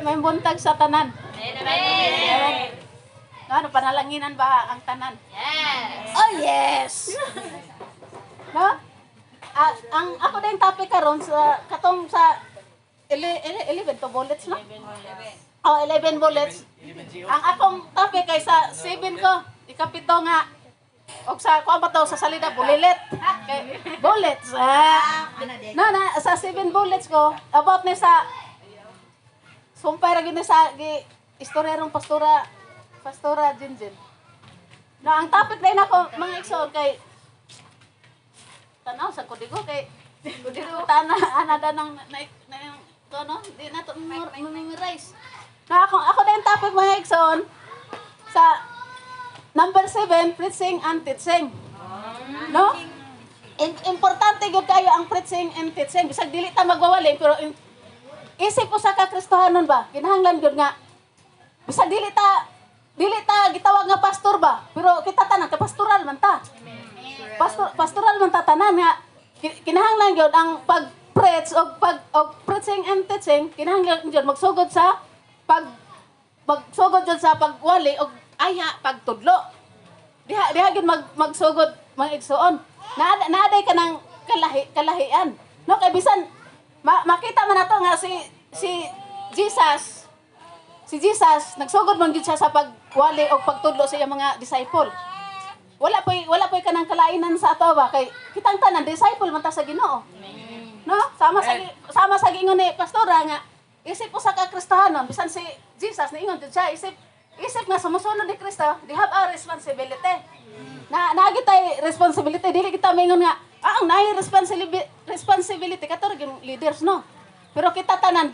may buntag sa tanan. Amen. Ano, panalanginan ba ang tanan? Yes. Oh, yes! No? Ang ako din topic karon sa katong sa 11 to bullets, no? 11 bullets. Ang akong topic kay sa 7 ko, ikapito nga og sa kuan ba to sa salida bulilit. Kay bullets. Sa 7 bullets ko about ni sa sumpay ra gyud ni sa istorerong Pastora Jinjin. Na ang topic din ako mga igsoon kay tanaw sa kudigo kay kudigo anada nang no di na to memorize. Na ako din topic mga igsoon sa number 7 preaching and teaching. No? Importante gyud kayo ang preaching and teaching. Bisag dili ta magwawali pero isip ko sa kakristohanon ba kinahanglan gyud nga bisag dili ta gitawag nga pastor ba pero kita tanan ka pastoral man ta. Pastoral man ta tanan nga kinahanglan gyud ang pag-preach og preaching and teaching kinahanglan gyud magsugod sa magsugod gyud sa pagwali og aya pagtudlo. Diha gyud magsugod mga igsoon. Naaday ka ng kalahian. No kay bisan makita man nato nga si Jesus nagsugod man gyud siya sa pagwali o pagtudlo sa iyang mga disciple. Wala po'y kanang kalainan sa ato ba kay kitang tanan disciple man ta sa Ginoo. No? Sama sa gingon ni pastora nga isip ko sa kakristohanon bisan si Jesus niingon gyud siya isip nga sumusunod ni Kristo, they have a responsibility. Nagitay responsibility dili kita mingon nga ang naay responsibility kato gyud leaders no. Pero kita tanan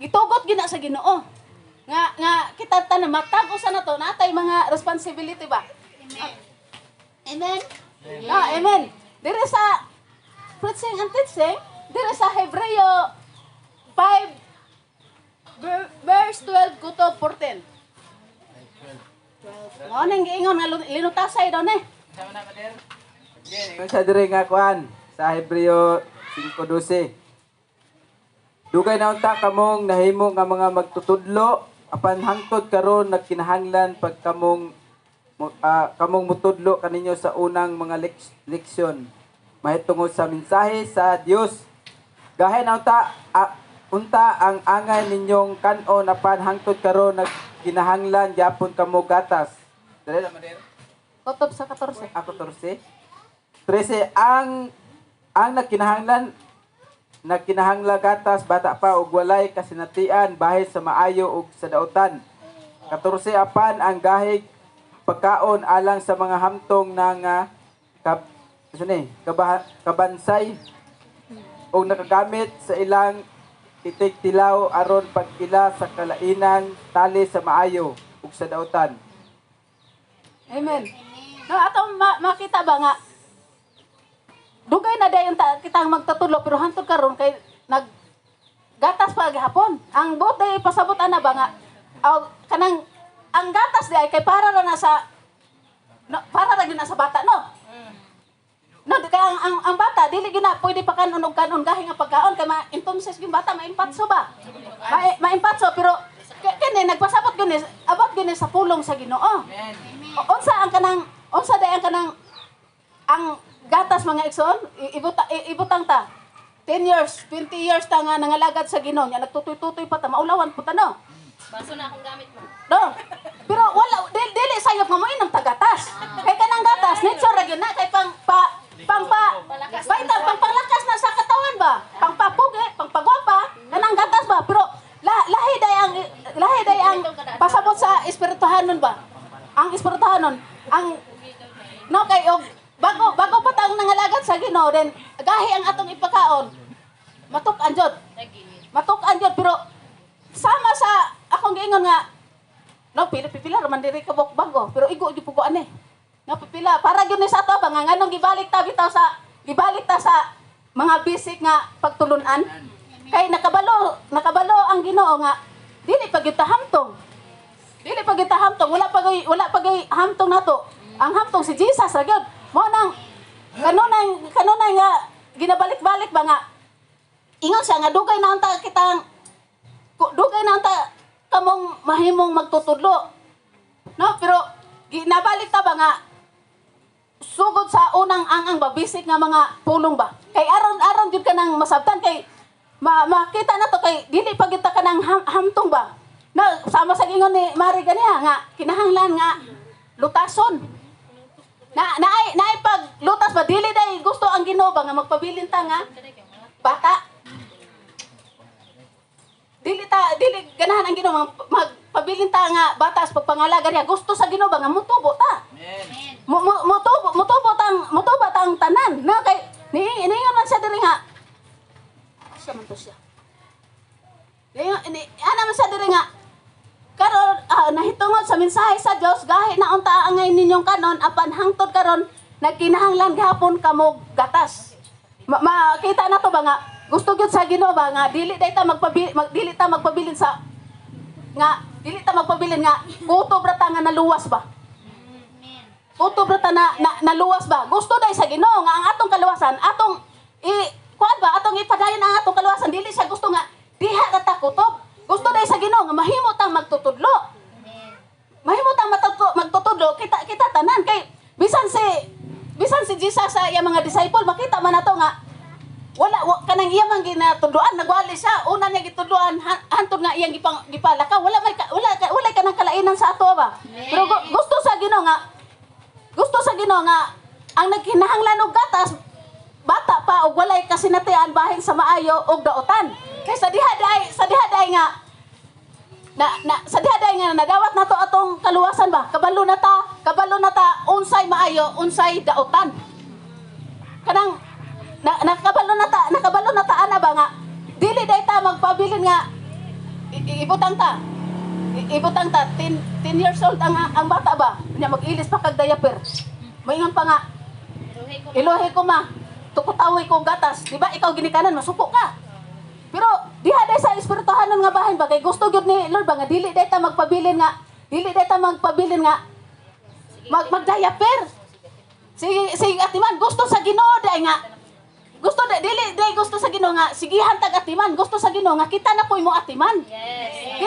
gitugot gina sa Ginoo. Nga kita tanan matag usa na to natay mga responsibility ba? Amen. Amen. Diri sa preaching and teaching, diri sa Hebreo 5 verse 12 to 14. Mo nang giingon nga linutasay daw ni. Sa diri nga kuan sa Hebreo 5:12. Dugay na unta kamong nahimo nga mga magtutudlo apan hangtod karon nagkinahanglan pag kamong mutudlo kaninyo sa unang mga leksyon mahitungod sa mensahe sa Dios. Gahay na unta ang angay ninyong kanon apan hangtod karon nagkinahanglan gyapon kamo gatas. Dali na mader. Kutob sa 14. 14. 13 ang nagkinahanglan gatas bata pa ug walay kasinatian bahin sa maayo ug sa dautan. 14 apan ang gahig pagkaon alang sa mga hamtong ng kabansay ug nakagamit sa ilang itig tilaw aron pagila sa kalainan tali sa maayo ug sa dautan. Amen. No ato makita ba nga dugay na dayon kitang magtatudlo pero hantod karon kay gatas pa gihapon. Ang bote pasabot ana ba nga kanang ang gatas di ay kay para ra na sa para ra gyud na sa bata no. No di kay ang bata dili gyud na pwede pa kanon og kanon gahi nga pagkaon kay ma-intumses gyud bata maimpatso ba. Maimpatso pero kini nagpasabot gyud ni abot gyud ni sa pulong sa Ginoo. Amen. Unsa day ang kanang ang gatas mga igsoon ibutang ta 10 years 20 years ta nga nangalagad sa Ginoo nya nagtutoy-tutoy pa ta maulawan pud ta no. Baso na akong gamit mo. No. Pero wala dili sayop nga moinom ta gatas. Kay kanang gatas nature ra gyud na kay panglakas na sa katawan ba? Pangpapugi, pangpagwapa, kanang gatas ba? Pero lahi day ang pasabot sa espirituhanon ba? Ang espirituhanon ang no kay og bago pa tang nangalagad sa Ginoo then gahi ang atong ipakaon. Matuk-an jud pero sama sa akong giingon nga no pila man diri ka bago pero igo di pugo ani. No pila para gyud ni sa ato ba nga nganong gibalik ta sa mga basic nga pagtulunan. Kay nakabalo ang Ginoo nga dili pa gyud ta hamtong. Wala pa gay hamtong nato. Ang hamtong si Jesus ra gyud. Mo nang kanunay nga ginabalik-balik ba nga ingon siya nga dugay na unta kitang dugay na ta kamong mahimong magtutudlo. No, pero ginabalik ta ba nga sugod sa unang ang babisik nga mga pulong ba. Kay aron jud ka nang masabtan kay makita na to kay dili pa kita ka nang hamtong ba. Na sama sa gingon ni Mari ganiha nga kinahanglan nga lutason. Naay pag lutas ba dili day gusto ang Ginoo ba nga magpabilin ta nga bata. Dili ganahan ang Ginoo magpabilin ta nga bata sa pagpangalaga niya. Gusto sa Ginoo ba nga mutubo ta. Amen. Mutubo tang tanan. Na kay niingon man siya diri nga. Siya man to siya. Ana man siya diri nga. Karon nahitungod sa mensahe sa Dios gahi na unta angay ninyong kanon apan hangtod karon nagkinahanglan gihapon kamo gatas. Makita na to ba nga gusto gyud sa Ginoo ba nga dili ta magpabilin sa nga dili ta magpabilin nga kutob ra ta nga naluwas ba. Kutob ra ta na naluwas ba. Gusto day sa Ginoo nga ang atong kaluwasan atong kuan ba atong ipadayon ang atong kaluwasan dili siya gusto nga diha ra ta kutob. Gusto day sa Ginoo nga mahimo tang magtutudlo. Mahimo tang magtutudlo kita tanan kay bisan si Jesus sa iyang mga disciple makita man nato nga wala kanang iya man ginatudloan nagwali siya una niya gitudloan hantod nga iyang gipalaka wala kanang kalainan sa ato ba. Pero gusto sa Ginoo nga ang nagkinahanglan og gatas bata pa og walay kasinatian bahin sa maayo og daotan. Kay sa diha day nga nadawat nato atong kaluwasan ba. Kabalo na ta unsay maayo, unsay daotan. Kanang nakabalo na ta ana ba nga dili day ta magpabilin nga ibutang ta 10 years old ang bata ba nya mag-ilis pa kag diaper. Moingon pa nga ilohi ko ma tukutawi ko gatas, di ba ikaw ginikanan masuko ka. Pero diha day sa espirituhanon nga bahin ba kay gusto gyud ni Lord ba nga dili day ta magpabilin nga mag-diaper. Si atiman gusto sa Ginoo day nga gusto gusto sa Ginoo nga sigihan tag atiman. Gusto sa Ginoo nga kita na poy mo atiman. Yes.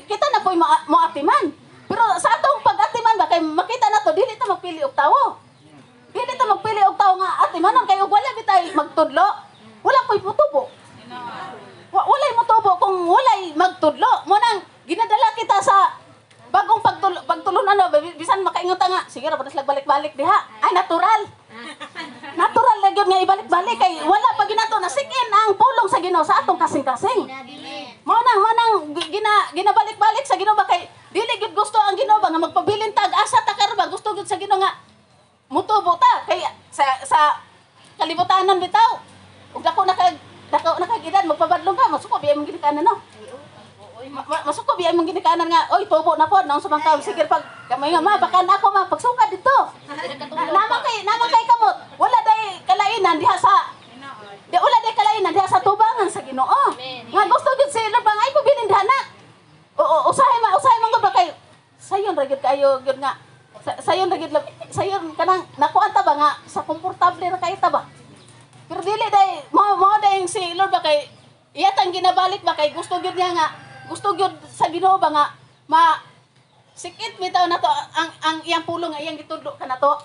Kita na poy mo atiman. Pero sa atong pag-atiman ba kay makita na to dili ta magpili og tawo. Dili ta magpili og tawo nga atimanon kay og wala bitay magtudlo. Wala koy mutubo. Walay mutubo kung walay magtudlo. Mo nang ginadala kita sa bagong pagtulon ano bisan makaingon ta nga sige ra padas balik-balik diha. Ay natural. Natural lang yun nga ibalik-balik kay wala pa ginato na sikin ang pulong sa Ginoo sa atong kasing-kasing. Mo nang ginabalik-balik sa Ginoo ba kay dili gyud gusto ang Ginoo ba nga magpabilin tag asa ta karon ba gusto gyud sa Ginoo nga mutubo ta kay sa kalibutanon bitaw. Ug dako nakag-edad magpabadlong ka masuko biya mong ginikanan no. Masuko biya mong ginikanan nga oy tubo na pod nang sumang taon sige pag kamay nga ma baka na ako ma pagsukad dito. Naman kay kamot. Wala day kalainan diha sa tubangan sa Ginoo. Nga gusto gyud si Lord bang ay pabilin diha na. Usahay man gud ba kay sayon ra gyud kayo gyud nga. Sayon kanang nakuan ta ba nga sa komportable ra kay ta ba. Pero dili day mo day si Lord ba kay iyatang ginabalik ba kay gusto gyud niya nga gusto gyud sa Ginoo ba nga sikit bitaw na to ang iyang pulong nga iyang gitudlo ka na to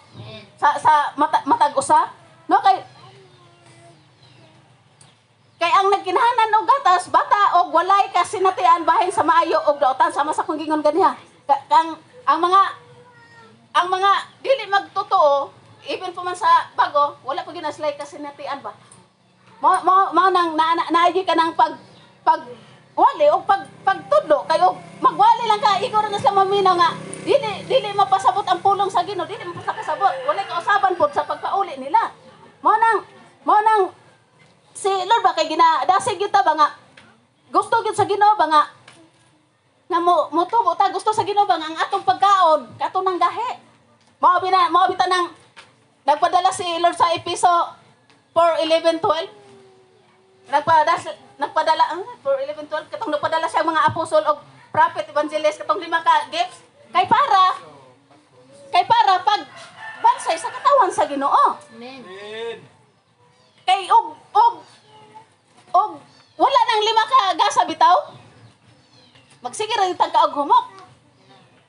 sa matag usa no kay ang nagkinahanglan og gatas bata og walay kasinatian bahin sa maayo og daotan sama sa kung gingon ganiha ang mga dili magtotoo even pa man sa bago wala pa ginaslay kasinatian ba mo nang naaji ka ng wali o pagtudlo kayo magwali lang ka igor na sa maminaw nga dili mapasabot ang pulong sa Ginoo dili mapasabot wala ka usaban pod sa pagpauli nila mo nang si Lord ba kay ginadasig gyud ta ba nga gusto gyud sa Ginoo ba nga motubo ta gusto sa Ginoo ba nga ang atong pagkaon katunang gahi mao bita nang nagpadala si Lord sa Episo 4:11-12 nagpadala for 11-12 katong nagpadala siya mga apostol o prophet evangelist katong 5 ka gifts kay para pag bansay sa katawan sa Ginoo. Amen. Kay og wala nang 5 ka gasa bitaw magsigir ang tagkaog humok.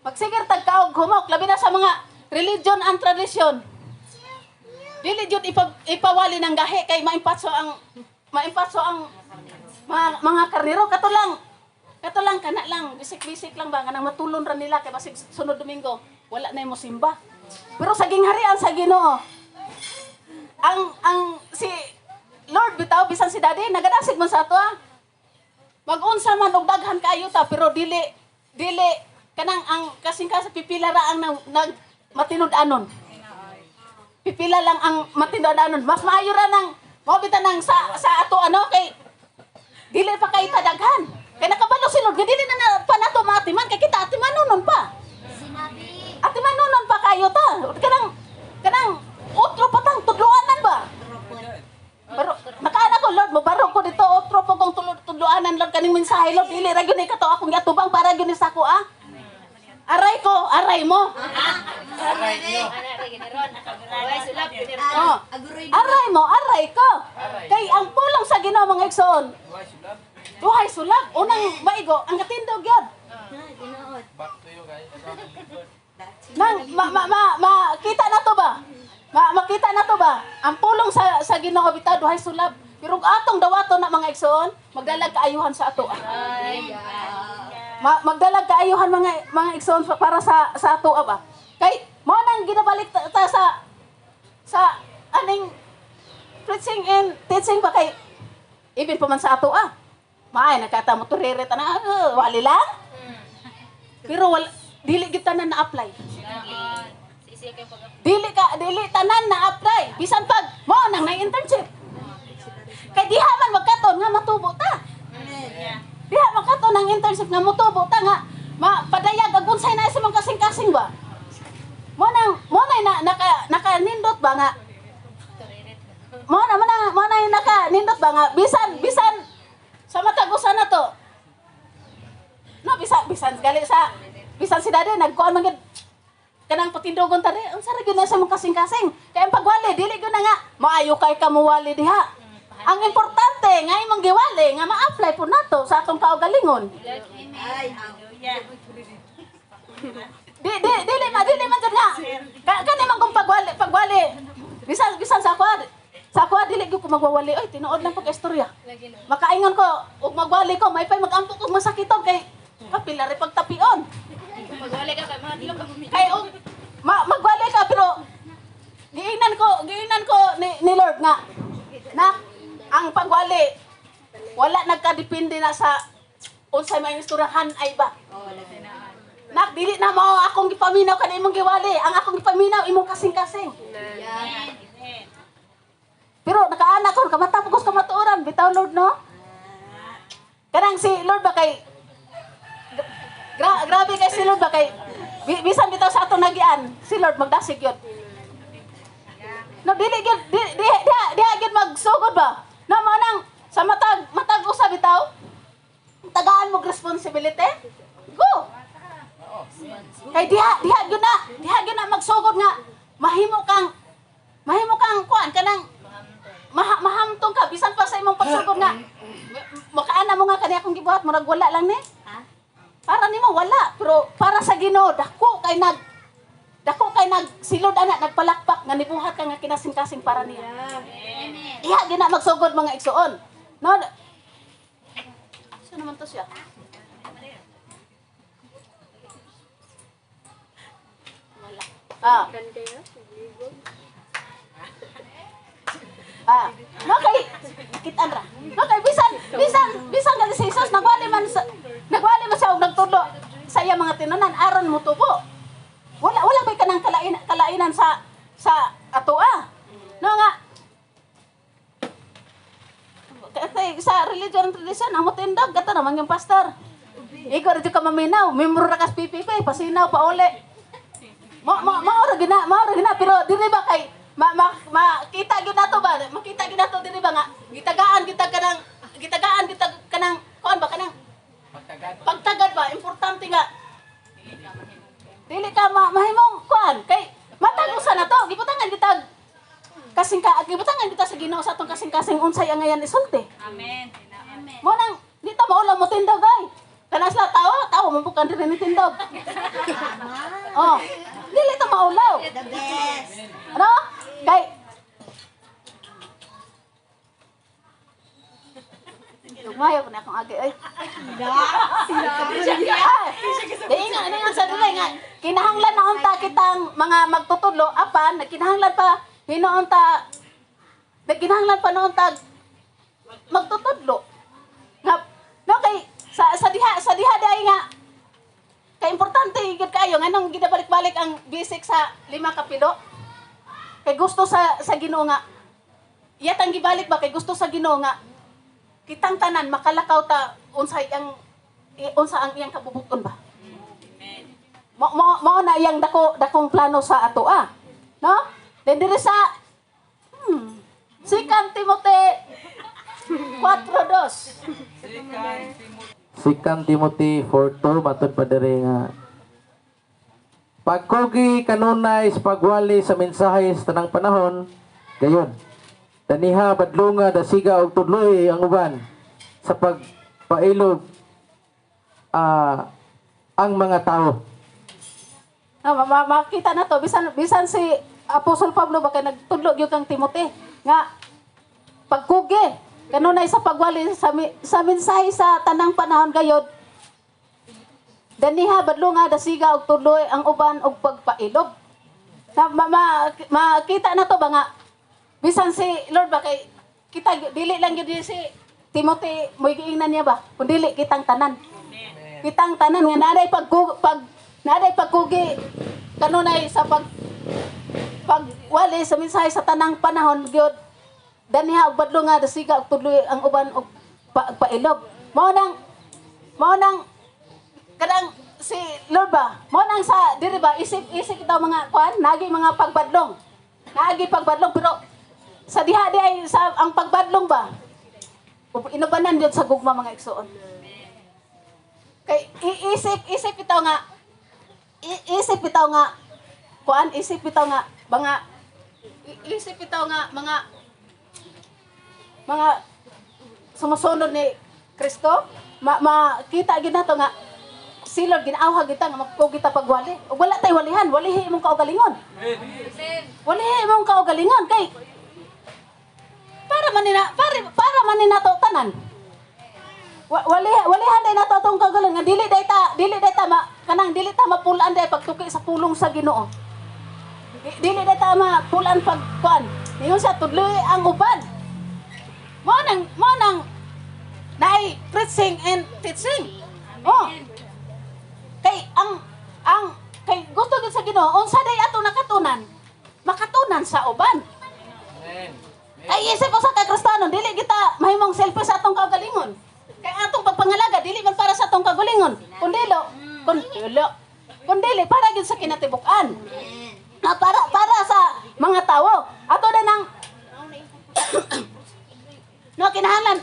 Magsigir tagkaog humok labi na sa mga religion and tradition. Dili jud ipawali ng gahi kay maimpatso ang mga karnero katulang kana lang bisik-bisik lang ba kanang matulon ra nila kay basig sunod Domingo wala na mo simba. Pero sa gingharian sa Ginoo ang si Lord bitaw bisan si Daddy nagadasig man sa ato mag-unsa man og daghan kaayo ta pero dili kanang ang kasing sa pipila ra ang nag matinud-anon. Pipila lang ang matinud-anon. Mas maayo ra nang mao bitan nang sa ato kay dili pa kay daghan. Kay nakabalo si Lord dili na pa nato matiman kay kita atimanon pa. Sinabi. Atimanon pa kayo ta. Kanang utro patang tudloanan ba? Pero nakaana ko Lord, mabaro ko dito otro po kong tudloanan Lord kaning mensahe Lord dili ra gyud kato akong giatubang para gyud sa ako Aray ko, aray mo. Aray niyo. Aray gineron. Aray sulap gineron. Oh. Aray mo, aray ko. Kay ang pulong sa Ginoo mga igsoon. Duhay sulab. Unang maigo, ang katindog yun. Nang makita na to ba? Makita na to ba? Ang pulong sa Ginoo bitaw duhay sulab. Pero atong dawato na mga igsoon, magdalag kaayuhan sa ato. Magdalag kaayuhan mga igsoon para sa ato ba. Kay mo nang ginabalik ta sa aning preaching and teaching ba kay even pa man sa ato Maay nakata mo turere ta na wali lang. Pero dili gyud tanan na-apply. Sisiya kay pag Dili tanan na-apply. Bisan pag mo nang na-internship. Kay diha man magkaton nga matubo ta. Diha magkaton ang internship nga matubo ta nga padayag ag unsay na sa mga kasing-kasing ba. Mo na naka-nindot ba nga mo na naka-nindot ba nga bisan sa matagusan na to. No, bisan gali sa bisan si Daddy nagkuan man gid kanang patindogon ta ri. Unsa ra gyud na sa mga kasing-kasing? Kay ang pagwali dili gyud na nga maayo kay kamuwali diha. Ang importante nga imong giwali nga ma-apply po nato sa atong kaugalingon. ay hallelujah. Dili man jud nga. Kani man kung pagwali. Bisan sa ako dili gyud ko magwawali. Oy, tinuod lang pag istorya. Makaingon ko ug magwali ko, may pay magampo kog masakiton kay kapila ri pagtapion. Magwali ka kay mga dilo ka bumili. Kay magwali ka pero giingnan ko ni Lord nga na ang pagwali wala nagkadepende na sa unsay may istoryahan ay ba. Nak dili na mao akong gipaminaw kanay imong giwali. Ang akong gipaminaw imong kasing-kasing. Pero nakaana ko kamatapos kamatuoran bitaw Lord no. Kanang si Lord ba kay grabe kay si Lord ba kay bisan bitaw sa atong nagian si Lord magdasig yun. No dili gyud magsugod ba. No manang sa matag usa bitaw tagaan mo responsibility. Go. Kay diha gyud na magsugod nga mahimo kang kuan kanang mahamtong ka bisan pa sa imong pagsugod nga makaana mo nga kani akong gibuhat murag wala lang ni para nimo wala pero para sa Ginoo dako kay silod ana nagpalakpak nga nibuhat ka nga kinasing-kasing para niya. Iya gina magsugod mga igsoon no naman to siya no kay kitan ra. No kay bisan nga si Jesus nagwali man siya og nagtudlo sa iya mga tinunan aron mo tubo. Wala bay kanang kalainan sa ato No nga. Kasi sa religion and tradition ang motindog gato naman yung pastor. Ikaw rin ka maminaw, member ra kas PPP, pasinaw pa uli. Maura gina pero dili ba kay makita gyud nato ba? Makita gyud nato dili ba nga gitagaan kita kanang kuan ba kanang pagtagad ba importante nga. Dili ka mahimong kuan kay matagusan na to. Gibutangan kita sa Ginoo sa atong kasing-kasing unsay ang ngayan isulti. Amen. Mo nang dito maulam mo tindog ay. Tanas la tao mo bukan diri ni tindog. Oh, dili ta maulaw. The best. Ano? Kay Lumayo na akong agi ay. Di nga sa dili nga kinahanglan na unta kitang mga magtutudlo apan kinahanglan pa hinoon ta kinahanglan pa noon ta magtutudlo. Nga no kay sa diha dai nga kay importante gid kayo nganong gidabalik-balik ang basic sa 5 kapilo. Kay gusto sa Ginoo nga iyatang gibalik ba kay gusto sa Ginoo nga kitang tanan makalakaw ta unsa ang iyang kabubuton ba. Mao na iyang dakong plano sa ato no? Then dire sa 2 Timothy 4:2. 2 Timothy 4:2 matod pa diri nga pagkugi kanunay sa pagwali sa mensahe sa tanang panahon gayon daniha badlunga dasiga og tudloy ang uban sa pagpailog ang mga tao. Makita na to bisan si Apostol Pablo baka nagtudlo gyud kang Timothy nga pagkugi kanunay sa pagwali sa mensahe sa tanang panahon gayod daniha badlunga dasiga og tudloy ang uban og pagpailog. Makita na to ba nga bisan si Lord ba kay kita dili lang gyud si Timothy moy giingnan niya ba kun dili kitang tanan. Kitang tanan nga naday pagkugi kanunay sa pagwali sa mensahe sa tanang panahon gyud daniha og badlunga dasiga og tudloy ang uban og pailog. Mao nang kadang si Lord ba mao nang sa diri ba isip itaw mga kuan nagi mga pagbadlong pero sa diha di ay sa ang pagbadlong ba inubanan gyud sa gugma mga igsoon. Kay isip itaw nga kuan isip itaw nga mga sumusunod ni Kristo makita gid nato nga si Lord ginawha kita nga magkugi ta pagwali ug wala tay walihan walihi imong kaugalingon. Walihi imong kaugalingon kay para man ni nato tanan. Walihan day nato tong kaugalingon nga dili day ta dili ta mapulan day pagtuki sa pulong sa Ginoo. Dili day ta mapulan pagkuan. Ingon sa tudloy ang uban. Mo nang naay preaching and teaching. Oh. Kay kay gusto gid sa Ginoo unsa day ato nakatunan makatunan sa uban. Ay isip ko sa kay Kristiyano dili kita mahimong selfie sa atong kaugalingon. Kay atong pagpangalaga dili man para sa atong kaugalingon. Kundi para gid sa kinatibuk-an. Na para sa mga tao. Ato na nang no kinahanglan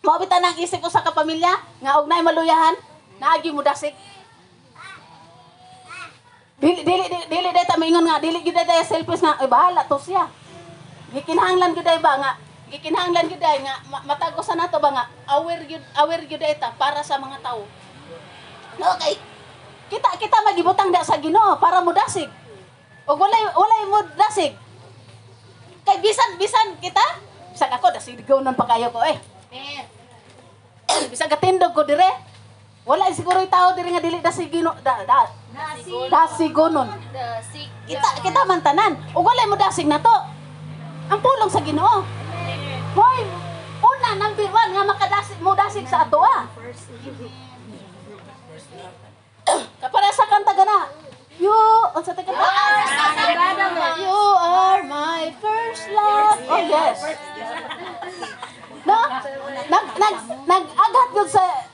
maobitan ng isip ko sa kapamilya nga og naay maluyahan naagi mo dasig. Dili data maingon nga dili gid data selfish nga ay bahala to siya. Gikinahanglan gid ba nga gikinahanglan gid nga matagosan nato ba nga aware gid data para sa mga tao. Okay. Kita magibutang da sa Ginoo para mo dasig. Og walay mo dasig. Kay bisan kita bisag ako dasigonon pa kayo ko bisag katindog ko dire. Wala siguro yung tao diri nga dili dasigino dasigonon. Kita man tanan. Og walay mo dasig na to. Ang pulong sa Ginoo. Hoy, una number 1 nga makadasig mo dasig sa ato Kapara sa kanta gana. You are my first love. Oh yes. No?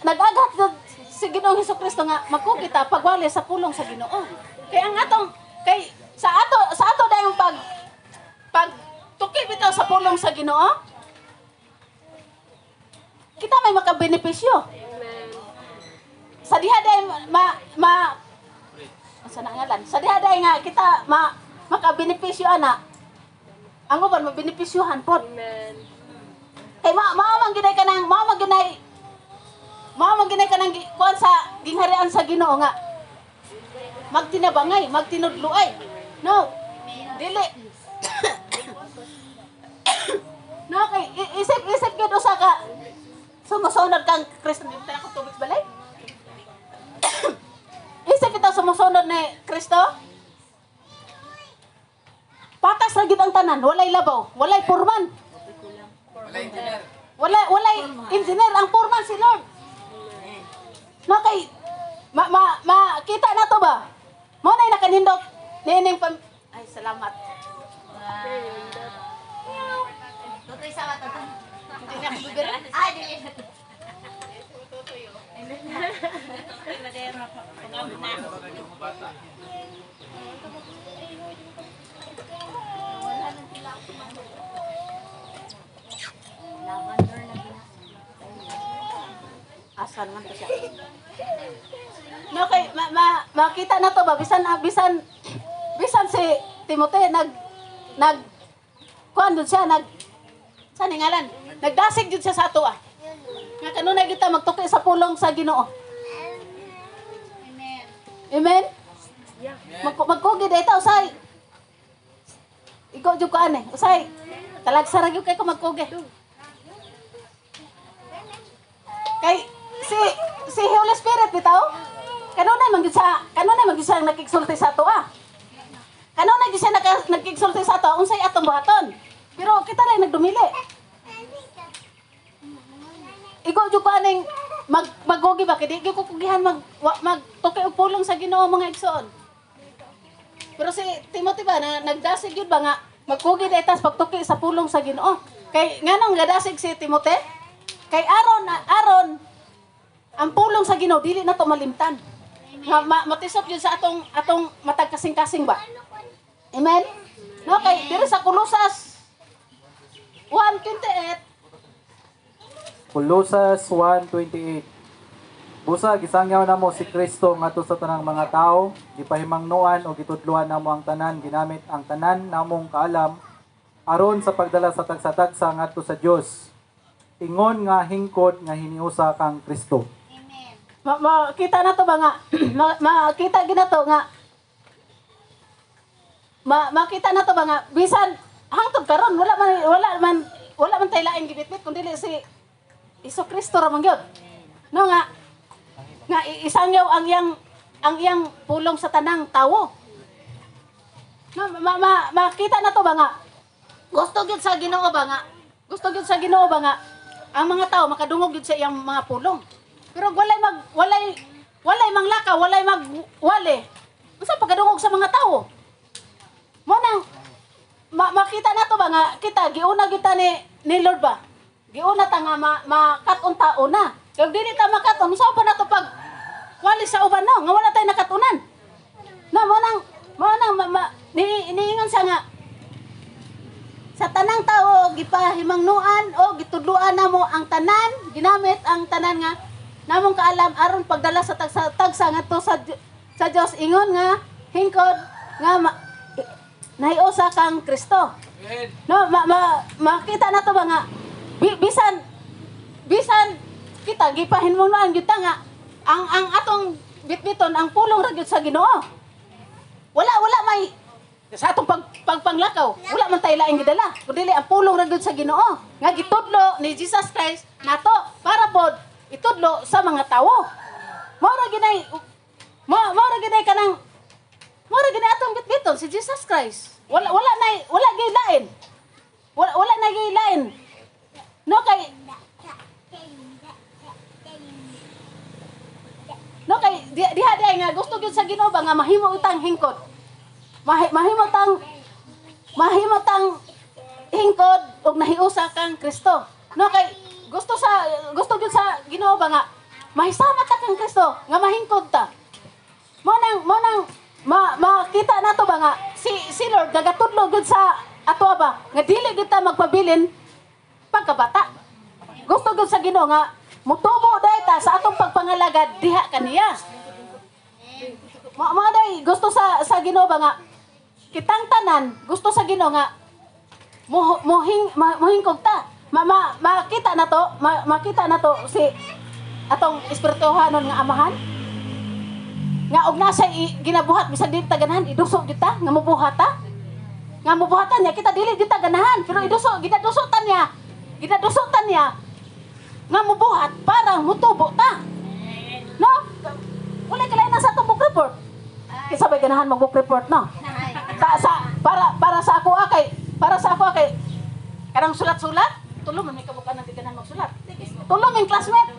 Nag-agat gud si Ginoong Hesukristo nga magko kita pagwali sa pulong sa Ginoo. Kay ang atong sa ato dayong pag tuki bitaw sa pulong sa Ginoo. Kita may makabenepisyo. Sa diha day sa diha day nga kita makabenepisyo ana. Ang uban mabenepisyohan pod. Kay mao man gyud ka nang mao maginay ka nang kuan sa gingharian sa Ginoo nga magtinabangay, magtinudluay. No. Dili. No, kay isip gid usa ka sumusunod kang Kristo dito na ko tubig balay. Isip kita sumusunod ni Kristo. Patas ra gid ang tanan, walay labaw, walay purman. Walay engineer ang purman si Lord. No kay makita na to ba? Mo na nakanindot nining ay salamat. Tutoy sa mata to. Hindi na ako bibira. Ay, dili. Asan man to siya? No kay makita na to ba bisan si Timote nag kuan dun siya sa ngalan nagdasig jud siya sa ato nga kanunay kita magtuki sa pulong sa Ginoo. Amen. Amen. Magkugi dito usay. Ikaw jud ko ane usay. Talagsara gyud kay ko magkugi. Kay si Holy Spirit bitaw. Kanunay man gyud siya nakigsulti sa ato Kanunay gyud siya nakigsulti sa ato unsay atong buhaton. Pero kita lang nagdumili. Ikaw jud pa ning maggogi ba kay di gyud ko kugihan magtuki og pulong sa Ginoo mga igsoon. Pero si Timothy ba na nagdasig gyud ba nga magkugi detas pagtuki sa pulong sa Ginoo. Kay nganong gadasig si Timothy? Kay aron ang pulong sa Ginoo dili na to malimtan. Nga matisop yun sa atong matag kasing-kasing ba? Amen? No, kay diri sa Kolosas 1:28 Kolosas 1:28. Busa gisangyaw namo si Kristo ngadto sa tanang mga tao, gipahimangnuan o gitudluan namo ang tanan ginamit ang tanan namong kaalam aron sa pagdala sa tagsa-tagsa ngadto sa Dios. Ingon nga hingkod nga hiniusa kang Kristo. Amen. makita na to ba nga makita gina to nga makita na to ba nga bisan hangtod karon wala man tay laing gibitbit kundi si Iso Kristo ra man gyud. No nga isangyaw ang iyang pulong sa tanang tawo. No makita na to ba nga gusto gyud sa Ginoo ba nga ang mga tao makadungog gyud sa iyang mga pulong. Pero walay manglakaw, walay magwali. Unsa pagkadungog sa mga tao? Mo nang makita na to ba nga kita giuna kita ni Lord ba? Giuna ta nga makaton tao na. Kag dili ta makaton, usa pa na to pag wali sa uban no, nga wala tay nakatunan. Na mo nang niingon siya nga sa tanang tao gipahimangnuan o gitudluan namo ang tanan, ginamit ang tanan nga namong kaalam aron pagdala sa tagsa ngadto sa Dios ingon nga hingkod nga nahiusa kang Kristo. No, makita na to ba nga bisan kita gipahinmungnuan gyud ta nga ang atong bitbiton ang pulong ra gyud sa Ginoo. Wala may sa atong pagpanglakaw, wala man tay laing gidala. Kundi ang pulong ra gyud sa Ginoo nga gitudlo ni Jesus Christ nato para pod itudlo sa mga tawo. Mao ra ginay kanang atong bitbiton si Jesus Christ. Wala gyud lain. Wala na gyud lain. No kay diha nga gusto gyud sa Ginoo ba nga mahimo utang hingkod. Mahimo tang hingkod ug nahiusa kang Kristo. No kay gusto gyud sa Ginoo ba nga mahisama ta kang Kristo nga mahingkod ta. Mo nang makita nato ba nga si Lord nagatudlo gyud sa ato ba nga dili gyud ta magpabilin pagkabata. Gusto gyud sa Ginoo nga mutubo dayta sa atong pagpangalagad diha kaniya. Day gusto sa Ginoo ba nga kitang tanan gusto sa Ginoo nga mohingkog ta. Makita na to si atong espirituhanon nga amahan. Nga og nasa ginabuhat bisag dili ta ganahan idusok kita nga mobuhata. Nga mobuhatan niya kita dili kita ganahan pero ginadusotan niya nga mobuhat para mutubo ta. No? Wala kailangan na sa itong book report. Kisa ba'y ganahan mag-book report, no? Para sa ako kay kanang sulat-sulat, tulong man may kabukan na di ganahan magsulat. Tulong yung classmate.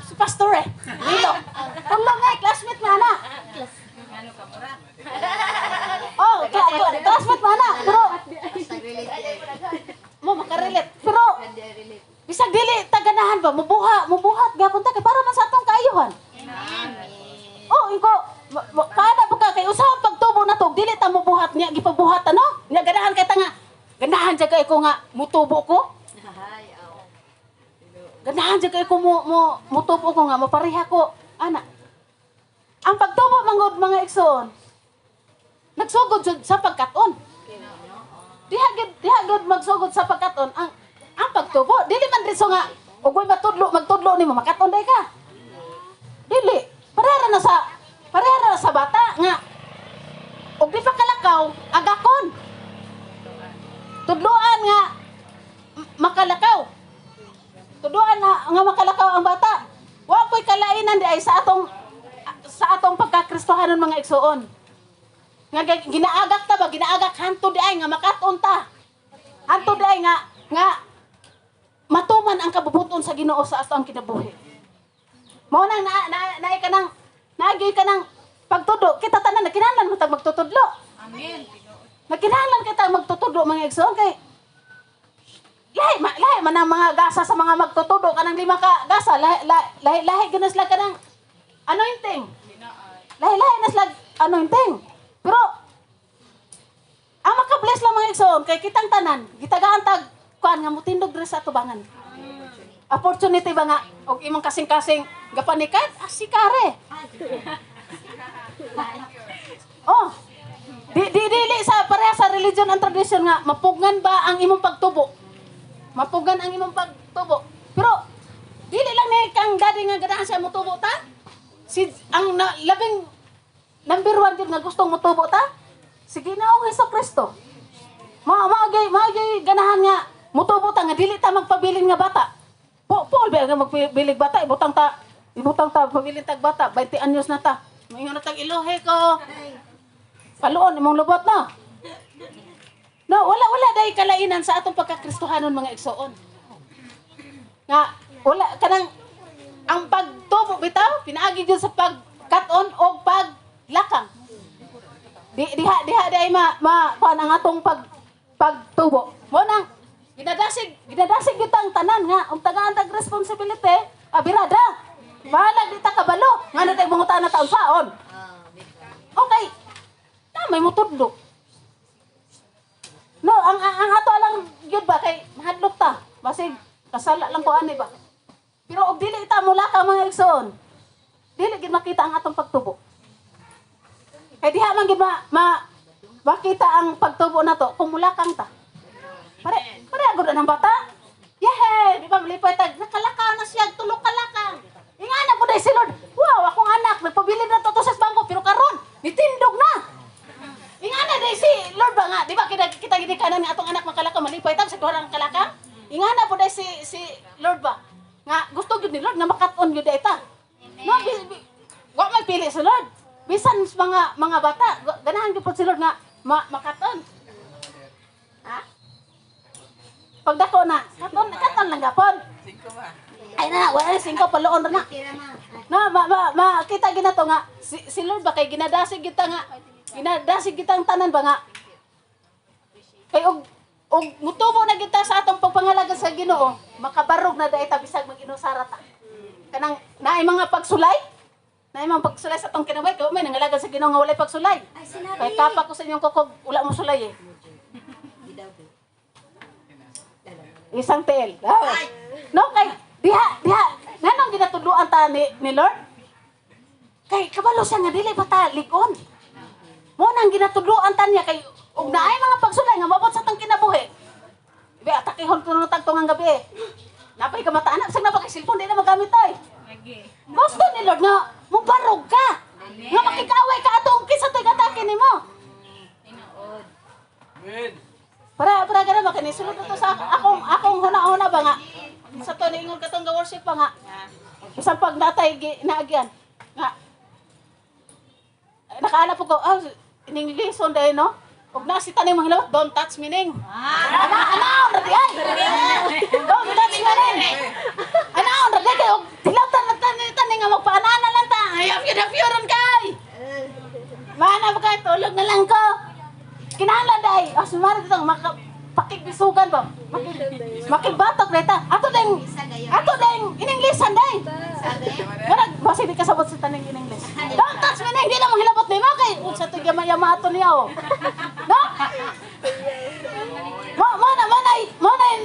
Si pastor Nilo. Tulong nga, classmate nga na. Oh, classmate nga na. Pero, makarelate. Pero, bisag dili taganahan ba mubuhat gapon ta kay para man sa atong kaayuhan. Oh, inko kada ba ka kay usahang pagtubo na to dili ta mubuhat niya gipabuhat ano? Nya ganahan kay ta nga ganahan jud kay ko nga mutubo ko. Ganahan jud kay ko mutubo ko nga mapareha ko ana. Ang pagtubo mangod mga igsoon. Nagsugod jud sa pagkaton. Diha gud magsugod sa pagkaton ang pagtubo, dili man rin so nga, ug magtudlo nimo makaton day ka. Dili, parehara na sa bata nga. Ug di pa kalakaw, agakon. Tudloan nga makalakaw. Tudloan nga makalakaw ang bata. Wa ko'y kalainan di ay sa atong pagkakristohanon mga igsoon. Nga ginaagak ta ba, ginaagak hanto di ay nga makaton ta. Hanto di ay nga matuman ang kabubuton sa Ginoo sa atong kinabuhi. Mao nang naay ka nang pagtudlo. Kita tanan nakinahanglan mo tag magtutudlo. Amen. Nakinahanglan kita magtutudlo mga igsoon kay lahi man ang mga gasa sa mga magtutudlo kanang 5 ka gasa lahi ginas lag kanang anointing. Lahi na slag anointing. Pero ang makabless lang mga igsoon kay kitang tanan gitagaan tag kuan nga mutindog diri sa atubangan. Opportunity ba nga og imong kasing-kasing gapanikan asikare. Oh. Dili sa pareha sa religion and tradition nga mapugan ba ang imong pagtubo? Mapugan ang imong pagtubo. Pero dili lang ni kang daddy nga ganahan siya mutubo ta. Ang labing number 1 gyud nga gustong mutubo ta. Si Ginoong Hesukristo. Maugay ganahan nga mutubo ta nga dili ta magpabilin nga bata. Paul ba nga magpibilig bata ibutang ta pabilin tag bata 20 anyos na ta. Moingon na tag ilohe ko. Paluon imong lubot no. No, wala day kalainan sa atong pagkakristohanon mga igsoon. Nga wala kanang ang pagtubo bitaw pinaagi gyud sa pagkaton o paglakang. Diha day kuan ang atong pagtubo. Mo nang ginadasig kitang tanan nga ang tagaan tag responsibility abirada. Bahala di ta kabalo ngano tay mangutan na taon saon. Okay. May mutudlo. No, ang ato lang gyud ba kay mahadlok ta. Basig kasala lang ko ani ba. Pero og dili ta mula ka mga igsoon. Dili gid makita ang atong pagtubo. Kay diha man gid makita ang pagtubo nato kung mula kang ta. Pare agud ang bata. Yehe, di ba malipay tag nakalakaw na siya tulok kalakang. Ingana po dai si Lord. Wow, akong anak nagpabilin na to sa bangko pero karon nitindog na. Ingana dai si Lord ba nga, di ba kita gidikanan nga atong anak makalakaw malipay tag sa duharang kalakang. Ingana po dai si Lord ba nga gusto gyud ni Lord nga makat-on gyud dai ta. No, wa may pili si Lord. Bisan mga bata, ganahan gyud po si Lord nga makat-on. Ha? Pagdako na, katon lang gapon. 5 ba? Ay na, wala 5 paloon na. Na, kita ginato nga si Lord ba kay ginadasig kita nga. Ginadasig kitang tanan ba nga. Kay og mutubo na kita sa atong pagpangalaga sa Ginoo, makabarog na dai ta bisag mag-inusara ta. Kanang naay mga pagsulay. Naay mga pagsulay sa atong kinabuhi, kay may nangalaga sa Ginoo nga walay pagsulay. Kay kapak ko sa inyong kukog, wala mo sulay eh. Isang tel. No, kay diha nganong ginatudloan ta ni Lord? Kay kabalo siya nga dili pa ta ligon. Mo nang ginatudloan ta niya kay ug naay mga pagsulay nga mabot sa tang kinabuhi. Ibe atakihon ko nang tagtong ang gabi. Napay kamataan na, sige na cellphone, di na magamit ay. Gusto ni Lord nga, mubarog ka. Nga makikaway ka atong kisa to'y atake ni mo. Para ganun ba, kinisulod ito sa akong huna-huna ba nga. Sa to, niingon ka itong worship pa nga. Isang pag natay naagyan. Nga, nakaanap ko, ining lison dahil no? Huwag na si taning mahilawat, don't touch me ning. Anaon, radiay! Don't touch me ning. Anaon, radiay kayo, tilatan na taning nga magpaanana lang ta. Ayaw yun na fiyoron kay. Mana ba kayo, tulog na lang ko. Kinahanglan dahi. Sumari dito, pakigbisugan ba? Makigbatok reta. Ato ding ininglesan dahi. Ganag, basi di kasabot si taning iningles. Don't touch me ning, di na mahilabot ni mo kay. Unsa to yama-yama ato niya o. No? Mana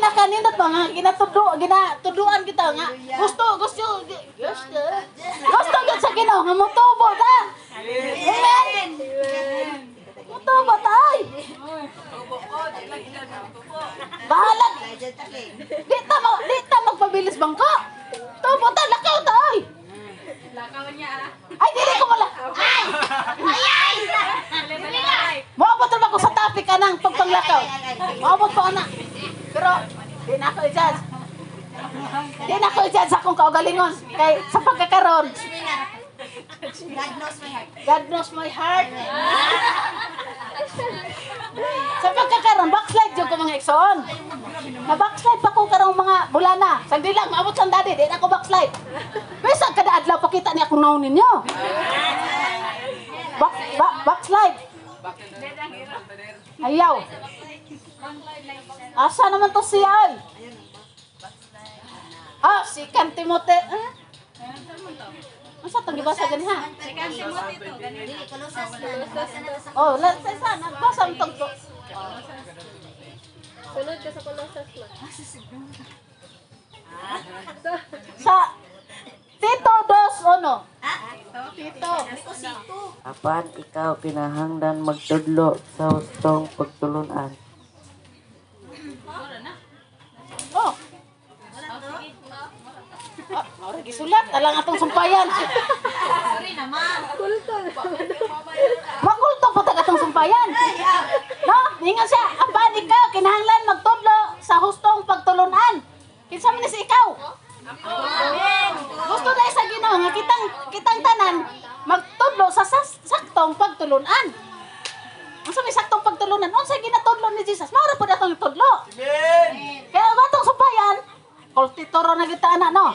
nakanindot ba nga ginatuduan kita nga. Gusto gyud sa Ginoo nga motubo ta. Amen. Motubo ta ay. Bahalag. Di ta magpabilis bangko. Tubo ta lakaw ta ay. Lakaw niya Ay dili ko mala. Moabot ra ba ko sa topic anang pagpanglakaw. Moabot pa ana. Pero di na ako i-judge. Di na ako i-judge akong kaugalingon. Kay sa pagkakaroon. God knows my heart. Sa pagkakaroon, backslide yung ko mga iksoon. Na-backslide pa ko karong mga bulana. Sandi lang, maabot lang dadi. Di na ako backslide. Bisa kada adlaw pakita niya akong naon ninyo. Backslide. Ayaw. Asa naman to siya ay? Si Kan Timote. Masa itong gibasa gani ha? Sa nagbasa ang tagto. Sunod ka sa Colossus ma. Sa Tito 2:1. Tito. Apan ikaw kinahanglan magtudlo sa hustong pagtulunan. Oh. Ora gisulat alang atong sumpayan. Makulto pa ta atong sumpayan. No, ingon siya, apan ikaw kinahanglan magtudlo sa hustong pagtulunan. Kinsa man si ikaw? Gusto dai sa Ginoo nga kitang tanan magtudlo sa saktong pagtulunan. Unsa may saktong pagtulunan? Unsa ginatudlo ni Jesus? Mao ra pud atong tudlo. Amen. Kaya atong sumpayan, kultitoro na kita ana no.